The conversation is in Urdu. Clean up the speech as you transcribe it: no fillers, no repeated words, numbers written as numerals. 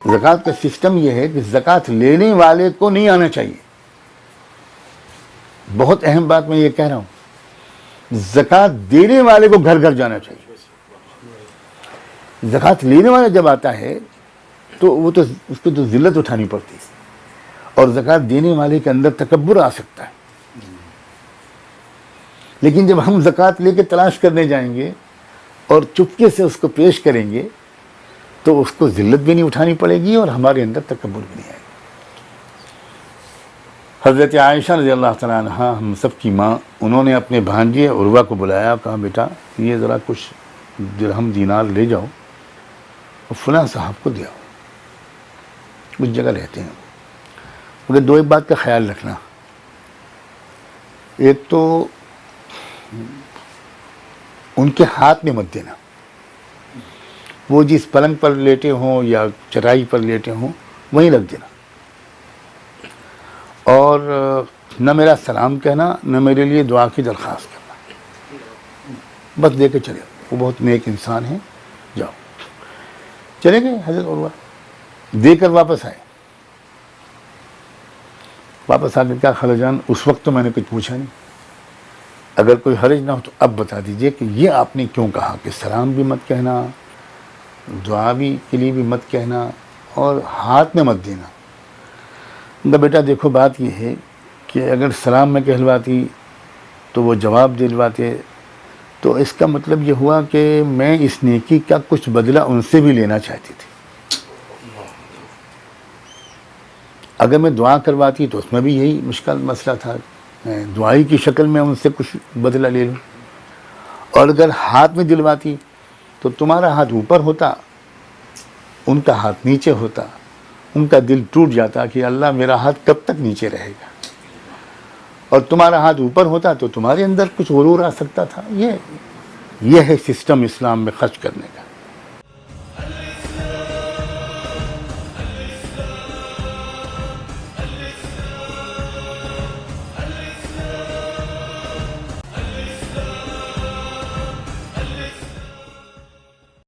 زکوٰۃ کا سسٹم یہ ہے کہ زکوٰۃ لینے والے کو نہیں آنا چاہیے. بہت اہم بات میں یہ کہہ رہا ہوں، زکوٰۃ دینے والے کو گھر گھر جانا چاہیے. زکوٰۃ لینے والا جب آتا ہے تو وہ تو اس کو تو ذلت اٹھانی پڑتی ہے، اور زکوٰۃ دینے والے کے اندر تکبر آ سکتا ہے. لیکن جب ہم زکوٰۃ لے کے تلاش کرنے جائیں گے اور چپکے سے اس کو پیش کریں گے تو اس کو ذلت بھی نہیں اٹھانی پڑے گی اور ہمارے اندر تکبر بھی نہیں آئے گا. حضرت عائشہ رضی اللہ تعالیٰ عنہ، ہم سب کی ماں، انہوں نے اپنے بھانجے عروہ کو بلایا، کہا بیٹا یہ ذرا کچھ درہم دینار لے جاؤ اور فلاں صاحب کو دے آؤ، اس جگہ رہتے ہیں. مگر دو ایک بات کا خیال رکھنا، ایک تو ان کے ہاتھ میں مت دینا، وہ جس پلنگ پر لیٹے ہوں یا چرائی پر لیٹے ہوں وہیں رکھ دینا، اور نہ میرا سلام کہنا نہ میرے لیے دعا کی درخواست کرنا، بس دے کے چلے. وہ بہت نیک انسان ہیں، جاؤ. چلے گئے حضرت عروہ، دے کر واپس آئے. واپس آ کے کیا خالہ جان، اس وقت تو میں نے کچھ پوچھا نہیں، اگر کوئی حرج نہ ہو تو اب بتا دیجئے کہ یہ آپ نے کیوں کہا کہ سلام بھی مت کہنا، دعا بھی کے لیے بھی مت کہنا اور ہاتھ میں مت دینا. بیٹا دیکھو بات یہ ہے کہ اگر سلام میں کہلواتی تو وہ جواب دلواتے تو اس کا مطلب یہ ہوا کہ میں اس نیکی کا کچھ بدلہ ان سے بھی لینا چاہتی تھی. اگر میں دعا کرواتی تو اس میں بھی یہی مشکل مسئلہ تھا، میں دعائی کی شکل میں ان سے کچھ بدلہ لے لوں. اور اگر ہاتھ میں دلواتی تو تمہارا ہاتھ اوپر ہوتا، ان کا ہاتھ نیچے ہوتا، ان کا دل ٹوٹ جاتا کہ اللہ میرا ہاتھ کب تک نیچے رہے گا، اور تمہارا ہاتھ اوپر ہوتا تو تمہارے اندر کچھ غرور آ سکتا تھا. یہ ہے سسٹم اسلام میں خرچ کرنے کا.